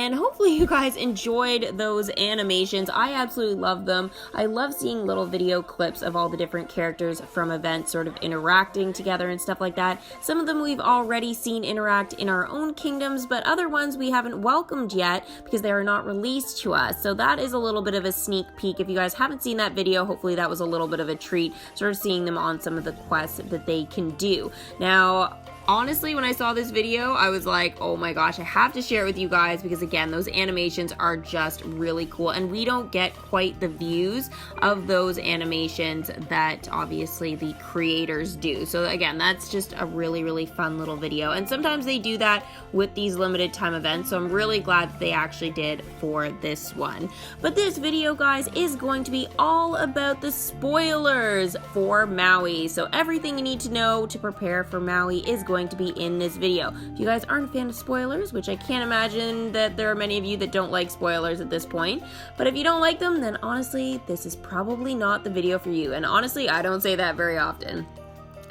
and hopefully you guys enjoyed those animations. I absolutely love them. I love seeing little video clips of all the different characters from events sort of interacting together and stuff like that. Some of them we've already seen interact in our own kingdoms, but other ones we haven't welcomed yet because they are not released to us. So that is a little bit of a sneak peek. If you guys haven't seen that video, hopefully that was a little bit of a treat, sort of seeing them on some of the quests that they can do. Now, honestly, when I saw this video, I was like, oh my gosh, I have to share it with you guys because, again, those animations are just really cool, and we don't get quite the views of those animations that obviously the creators do. So again, that's just a really, really fun little video, and sometimes they do that with these limited time events, so I'm really glad that they actually did for this one. But this video, guys, is going to be all about the spoilers for Maui. So everything you need to know to prepare for Maui is going to be in this video. If you guys aren't a fan of spoilers, which I can't imagine that there are many of you that don't like spoilers at this point, but if you don't like them, then honestly, this is probably not the video for you. And honestly, I don't say that very often.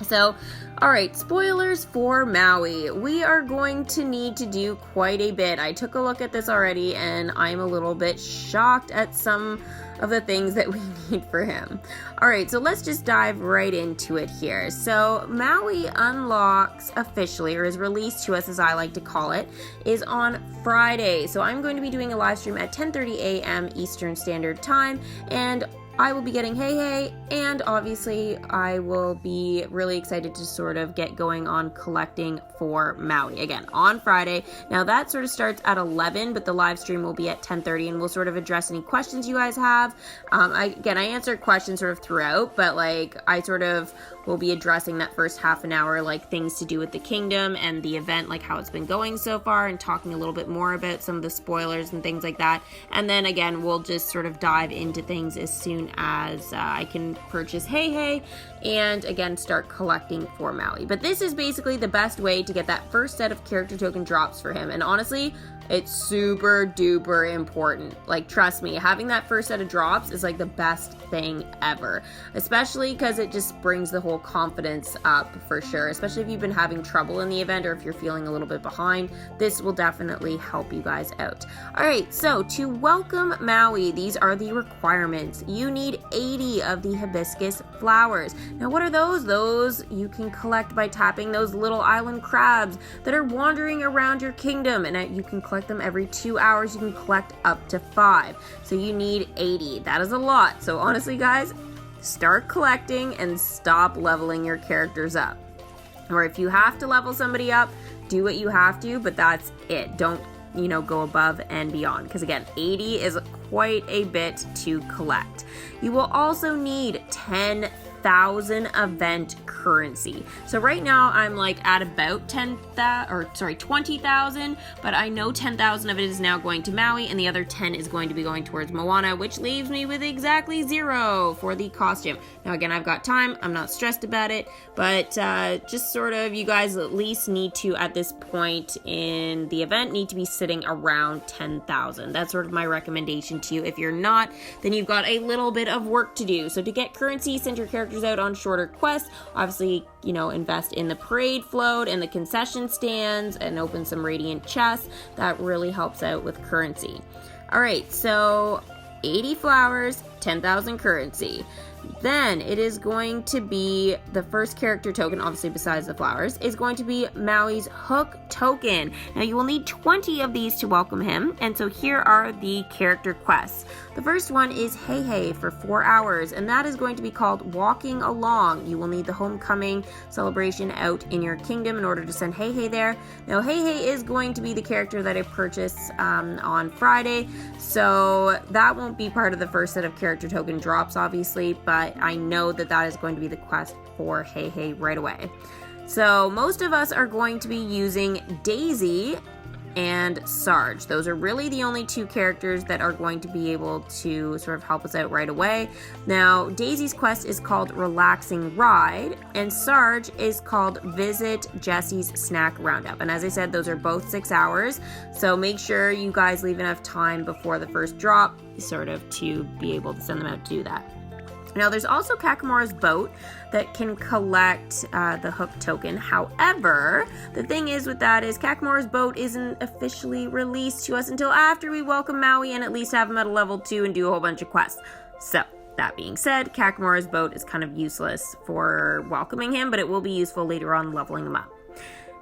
So, alright, spoilers for Maui. We are going to need to do quite a bit. I took a look at this already, and I'm a little bit shocked at some of the things that we need for him. Alright, so let's just dive right into it here. So, Maui unlocks officially, or is released to us as I like to call it, is on Friday. So I'm going to be doing a live stream at 10:30 a.m. Eastern Standard Time, and I will be getting Hey Hey, and obviously I will be really excited to sort of get going on collecting for Maui again on Friday. Now that sort of starts at 11, but the live stream will be at 10:30, and we'll sort of address any questions you guys have. I answer questions sort of throughout, but like I sort of will be addressing that first half an hour, like things to do with the kingdom and the event, like how it's been going so far, and talking a little bit more about some of the spoilers and things like that. And then again, we'll just sort of dive into things as soon as I can purchase Hey Hey and again start collecting for Maui. But this is basically the best way to get that first set of character token drops for him, and honestly, it's super duper important. Like, trust me, having that first set of drops is like the best thing ever, especially because it just brings the whole confidence up for sure, especially if you've been having trouble in the event or if you're feeling a little bit behind. This will definitely help you guys out. All right, so to welcome Maui, these are the requirements. You need 80 of the hibiscus flowers. Now, what are those? Those you can collect by tapping those little island crabs that are wandering around your kingdom, and you can collect them every 2 hours. You can collect up to 5, so you need 80. That is a lot. So honestly, guys, start collecting and stop leveling your characters up. Or if you have to level somebody up, do what you have to, but that's it. Don't go above and beyond, because again, 80 is quite a bit to collect. You will also need 10,000 event currency. So right now I'm like at about 20,000, but I know 10,000 of it is now going to Maui, and the other 10 is going to be going towards Moana, which leaves me with exactly 0 for the costume. Now again, I've got time, I'm not stressed about it, but just sort of, you guys at least need to, at this point in the event, need to be sitting around 10,000. That's sort of my recommendation to you. If you're not, then you've got a little bit of work to do. So to get currency, send your characters out on shorter quests. Obviously, invest in the parade float and the concession stands and open some radiant chests. That really helps out with currency. All right, so 80 flowers, 10,000 currency. Then it is going to be the first character token, obviously besides the flowers, is going to be Maui's hook token. Now you will need 20 of these to welcome him, and so here are the character quests. The first one is Hey Hey for 4 hours, and that is going to be called Walking Along. You will need the homecoming celebration out in your kingdom in order to send Hey Hey there. Now Hey Hey is going to be the character that I purchased on Friday, so that won't be part of the first set of character token drops, obviously, but I know that that is going to be the quest for Hey Hey right away. So most of us are going to be using Daisy and Sarge. Those are really the only two characters that are going to be able to sort of help us out right away. Now, Daisy's quest is called Relaxing Ride, and Sarge is called Visit Jesse's Snack Roundup. And as I said, those are both 6 hours, so make sure you guys leave enough time before the first drop sort of to be able to send them out to do that. Now, there's also Kakamura's boat that can collect the hook token. However, the thing is with that is Kakamura's boat isn't officially released to us until after we welcome Maui and at least have him at a level 2 and do a whole bunch of quests. So, that being said, Kakamura's boat is kind of useless for welcoming him, but it will be useful later on leveling him up.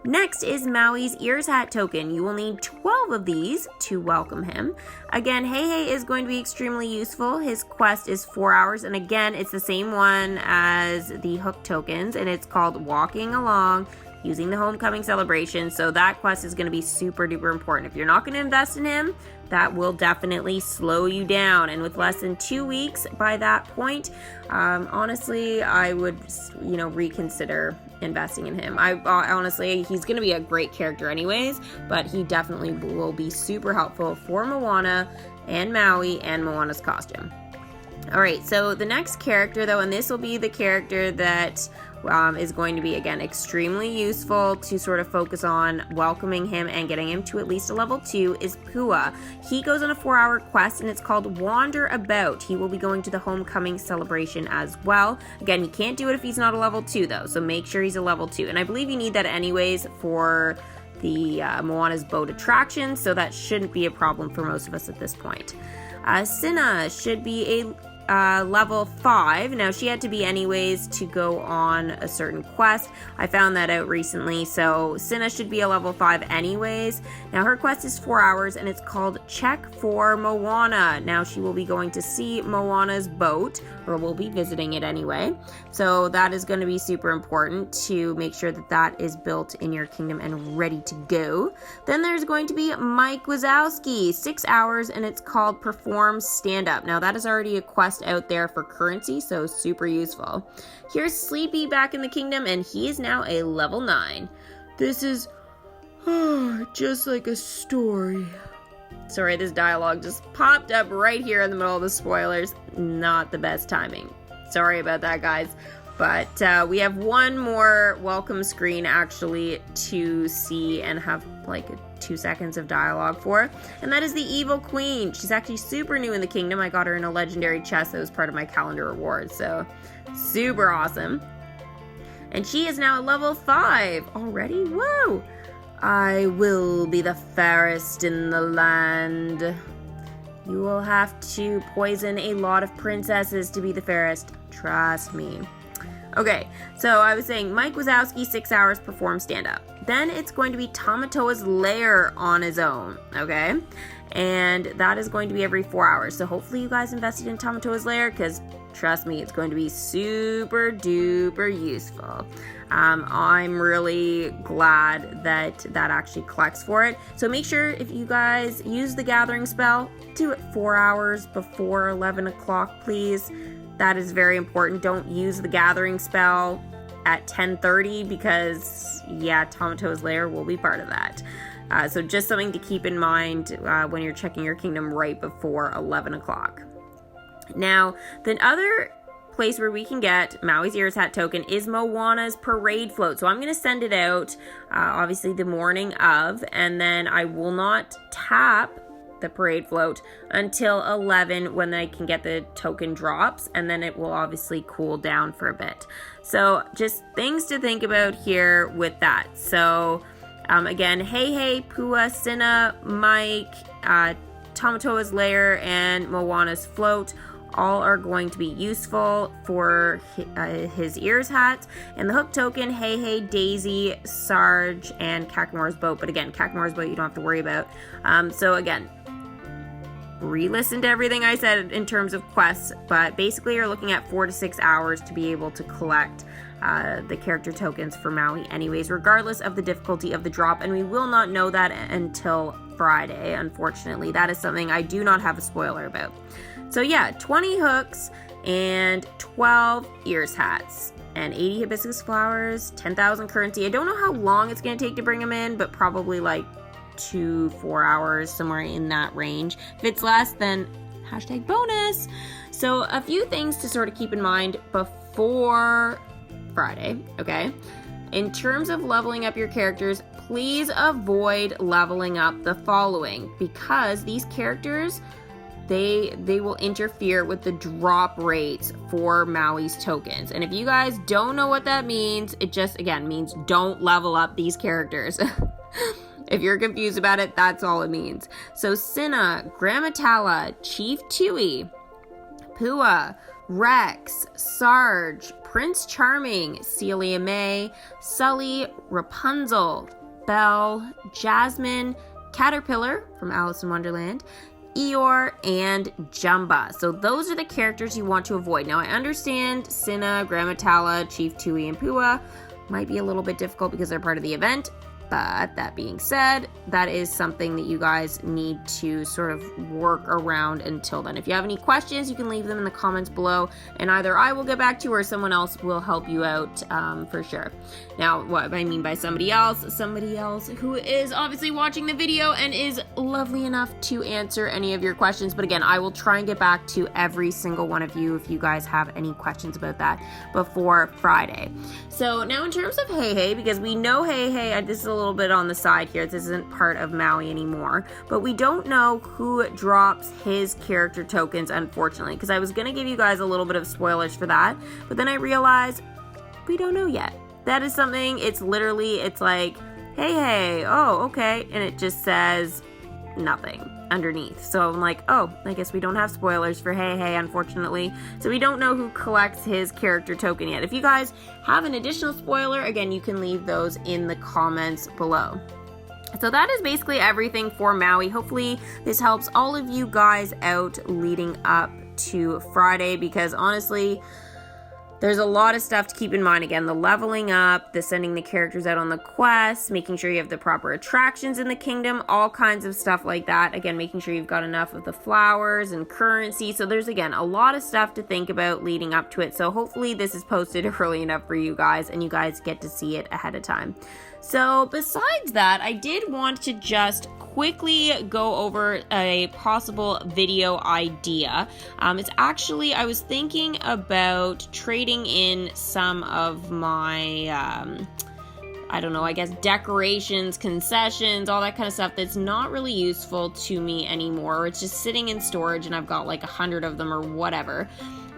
Next is Maui's Ears Hat token. You will need 12 of these to welcome him. Again, Hey is going to be extremely useful. His quest is 4 hours, and again, it's the same one as the hook tokens, and it's called Walking Along Using the Homecoming Celebration. So that quest is going to be super duper important. If you're not going to invest in him, that will definitely slow you down. And with less than 2 weeks by that point, honestly, I would, reconsider investing in him. Honestly, he's going to be a great character anyways, but he definitely will be super helpful for Moana and Maui and Moana's costume. All right, so the next character though, and this will be the character that is going to be, again, extremely useful to sort of focus on welcoming him and getting him to at least a level 2, is Pua. He goes on a 4-hour quest, and it's called Wander About. He will be going to the Homecoming Celebration as well. Again, he can't do it if he's not a level 2, though, so make sure he's a level 2. And I believe you need that anyways for the Moana's boat attraction, so that shouldn't be a problem for most of us at this point. Cinna should be a level 5. Now, she had to be anyways to go on a certain quest. I found that out recently, so Cinna should be a level 5 anyways. Now, her quest is 4 hours, and it's called Check for Moana. Now, she will be going to see Moana's boat, or will be visiting it anyway. So that is going to be super important to make sure that that is built in your kingdom and ready to go. Then there's going to be Mike Wazowski, 6 hours, and it's called Perform Stand Up. Now, that is already a quest out there for currency, so super useful. Here's Sleepy back in the kingdom, and he is now a level 9. This is just like a story. Sorry, this dialogue just popped up right here in the middle of the spoilers. Not the best timing. Sorry about that, guys. But we have one more welcome screen actually to see and have like 2 seconds of dialogue for, and that is the Evil Queen. She's actually super new in the kingdom. I got her in a legendary chest that was part of my calendar reward, so super awesome. And she is now at level 5 already. Whoa! I will be the fairest in the land. You will have to poison a lot of princesses to be the fairest. Trust me. Okay, so I was saying Mike Wazowski, 6 hours, perform stand up. Then it's going to be Tamatoa's lair on his own, okay? And that is going to be every 4 hours. So hopefully you guys invested in Tamatoa's lair, because trust me, it's going to be super duper useful. I'm really glad that actually collects for it. So make sure if you guys use the gathering spell, do it 4 hours before 11 o'clock, please. That is very important. Don't use the gathering spell at 10:30 because, yeah, Tamatoa's lair will be part of that. So just something to keep in mind when you're checking your kingdom right before 11 o'clock. Now, the other place where we can get Maui's Ears Hat token is Moana's parade float. So I'm going to send it out, obviously, the morning of, and then I will not tap the parade float until 11 when I can get the token drops, and then it will obviously cool down for a bit. So just things to think about here with that. So again, Hey, Pua, Cinna, Mike, Tamatoa's lair, and Moana's float all are going to be useful for his Ears Hat. And the hook token, Hey, Daisy, Sarge, and Kakamura's boat. But again, Kakamura's boat you don't have to worry about. So again, re-listen to everything I said in terms of quests, but basically you're looking at 4 to 6 hours to be able to collect the character tokens for Maui anyways, regardless of the difficulty of the drop, and we will not know that until Friday, unfortunately. That is something I do not have a spoiler about. So yeah, 20 hooks and 12 Ears Hats and 80 hibiscus flowers, 10,000 currency. I don't know how long it's going to take to bring them in, but probably like 2-4 hours, somewhere in that range. If it's less, then #bonus. So a few things to sort of keep in mind before Friday, okay? In terms of leveling up your characters, please avoid leveling up the following, because these characters they will interfere with the drop rates for Maui's tokens. And if you guys don't know what that means, it just, again, means don't level up these characters. If you're confused about it, that's all it means. So Cinna, Grammatella, Chief Tui, Pua, Rex, Sarge, Prince Charming, Celia May, Sully, Rapunzel, Belle, Jasmine, Caterpillar from Alice in Wonderland, Eeyore, and Jumba. So those are the characters you want to avoid. Now I understand Cinna, Grammatella, Chief Tui, and Pua might be a little bit difficult because they're part of the event. But that being said, that is something that you guys need to sort of work around until then. If you have any questions, you can leave them in the comments below, and either I will get back to you or someone else will help you out for sure. Now, what I mean by somebody else who is obviously watching the video and is lovely enough to answer any of your questions. But again, I will try and get back to every single one of you if you guys have any questions about that before Friday. So now in terms of Hey Hey, because we know Hey Hey, this is a little bit on the side here, this isn't part of Maui anymore, but we don't know who drops his character tokens, unfortunately, because I was going to give you guys a little bit of spoilers for that, but then I realized we don't know yet. That is something, it's like, hey, hey, oh, okay, and it just says nothing underneath. So I'm like, oh, I guess we don't have spoilers for Hey Hey, unfortunately. So we don't know who collects his character token yet. If you guys have an additional spoiler, again, you can leave those in the comments below. So that is basically everything for Maui. Hopefully this helps all of you guys out leading up to Friday, because honestly, there's a lot of stuff to keep in mind. Again, the leveling up, the sending the characters out on the quests, making sure you have the proper attractions in the kingdom, all kinds of stuff like that. Again, making sure you've got enough of the flowers and currency. So there's, again, a lot of stuff to think about leading up to it. So hopefully this is posted early enough for you guys and you guys get to see it ahead of time. So besides that, I did want to just quickly go over a possible video idea. It's actually, I was thinking about trading in some of my, I don't know, I guess decorations, concessions, all that kind of stuff that's not really useful to me anymore. It's just sitting in storage and I've got like 100 of them or whatever.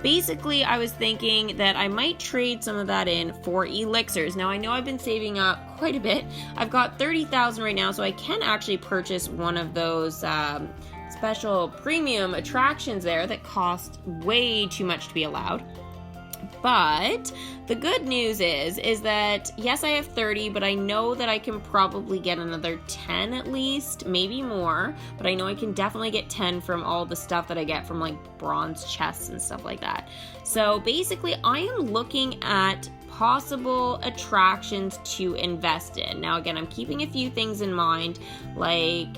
Basically, I was thinking that I might trade some of that in for elixirs. Now, I know I've been saving up quite a bit. I've got 30,000 right now, so I can actually purchase one of those special premium attractions there that cost way too much to be allowed. But the good news is that, yes, I have 30, but I know that I can probably get another 10 at least, maybe more. But I know I can definitely get 10 from all the stuff that I get from like bronze chests and stuff like that. So basically, I am looking at possible attractions to invest in. Now, again, I'm keeping a few things in mind, like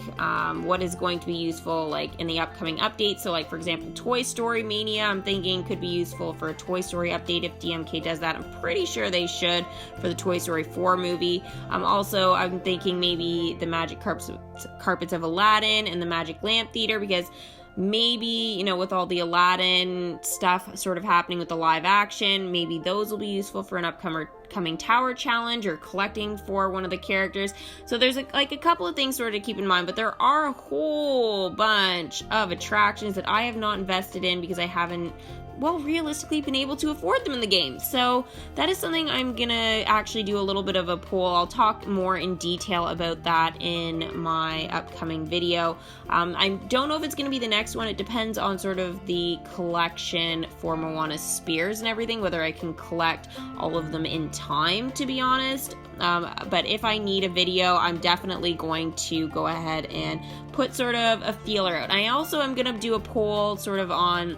what is going to be useful like in the upcoming updates. So like, for example, Toy Story Mania, I'm thinking could be useful for a Toy Story update if DMK does that. I'm pretty sure they should for the Toy Story 4 movie. I'm thinking maybe the Magic Carpets of Aladdin and the Magic Lamp Theater, because maybe, you know, with all the Aladdin stuff sort of happening with the live action, maybe those will be useful for an upcoming tower challenge or collecting for one of the characters. So there's a couple of things sort of to keep in mind, but there are a whole bunch of attractions that I have not invested in because I haven't, well, realistically been able to afford them in the game. So that is something I'm gonna actually do a little bit of a poll. I'll talk more in detail about that in my upcoming video. I don't know if it's gonna be the next one. It depends on sort of the collection for Moana's spears and everything, whether I can collect all of them in time, to be honest. But if I need a video, I'm definitely going to go ahead and put sort of a feeler out. I also am gonna do a poll sort of on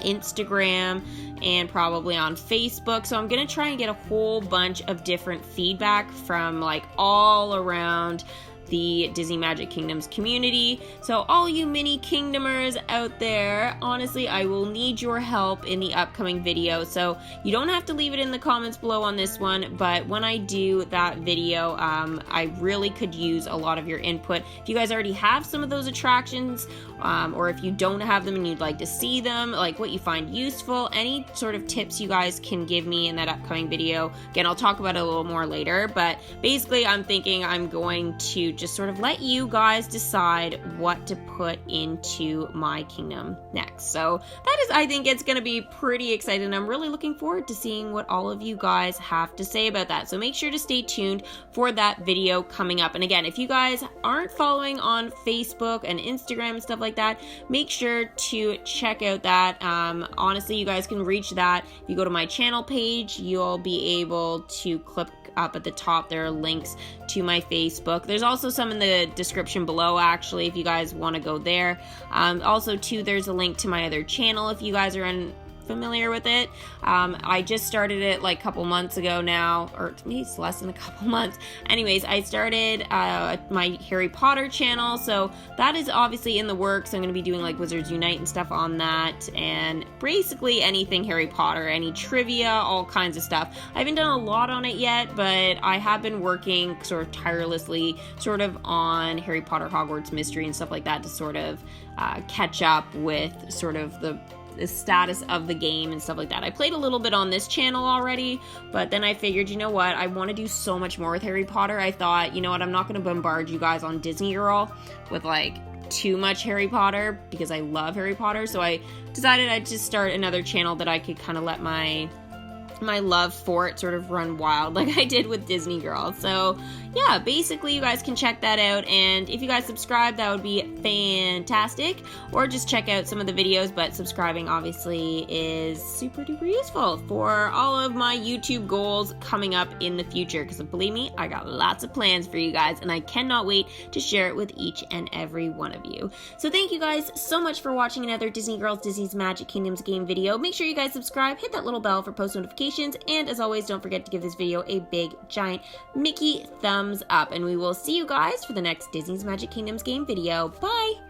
Instagram and probably on Facebook. So I'm going to try and get a whole bunch of different feedback from like all around the Disney Magic Kingdoms community. So all you mini kingdomers out there, honestly, I will need your help in the upcoming video. So you don't have to leave it in the comments below on this one, but when I do that video, I really could use a lot of your input. If you guys already have some of those attractions, or if you don't have them and you'd like to see them, like what you find useful, any sort of tips you guys can give me in that upcoming video. Again, I'll talk about it a little more later, but basically I'm thinking I'm going to just sort of let you guys decide what to put into my kingdom next. So that is, I think it's going to be pretty exciting. I'm really looking forward to seeing what all of you guys have to say about that. So make sure to stay tuned for that video coming up. And again, if you guys aren't following on Facebook and Instagram and stuff like that, make sure to check out that. Honestly, you guys can reach that. If you go to my channel page, you'll be able to click up at the top. There are links to my Facebook. There's also some in the description below, actually, if you guys want to go there. Also, too, there's a link to my other channel if you guys are familiar with it. I just started it like a couple months ago now, or maybe it's less than a couple months. Anyways, I started my Harry Potter channel, so that is obviously in the works. I'm going to be doing like Wizards Unite and stuff on that, and basically anything Harry Potter, any trivia, all kinds of stuff. I haven't done a lot on it yet, but I have been working sort of tirelessly sort of on Harry Potter Hogwarts mystery and stuff like that to sort of catch up with sort of the status of the game and stuff like that. I played a little bit on this channel already, but then I figured, you know what, I want to do so much more with Harry Potter. I thought, you know what, I'm not going to bombard you guys on Disney Girl with like too much Harry Potter, because I love Harry Potter. So I decided I'd just start another channel that I could kind of let my love for it sort of run wild like I did with Disney Girl. So yeah, basically you guys can check that out, and if you guys subscribe, that would be fantastic, or just check out some of the videos. But subscribing obviously is super duper useful for all of my YouTube goals coming up in the future, because believe me, I got lots of plans for you guys, and I cannot wait to share it with each and every one of you. So thank you guys so much for watching another Disney Girls Disney's Magic Kingdoms game video. Make sure you guys subscribe, hit that little bell for post notifications, and as always, don't forget to give this video a big giant Mickey thumbs up, and we will see you guys for the next Disney's Magic Kingdoms game video. Bye!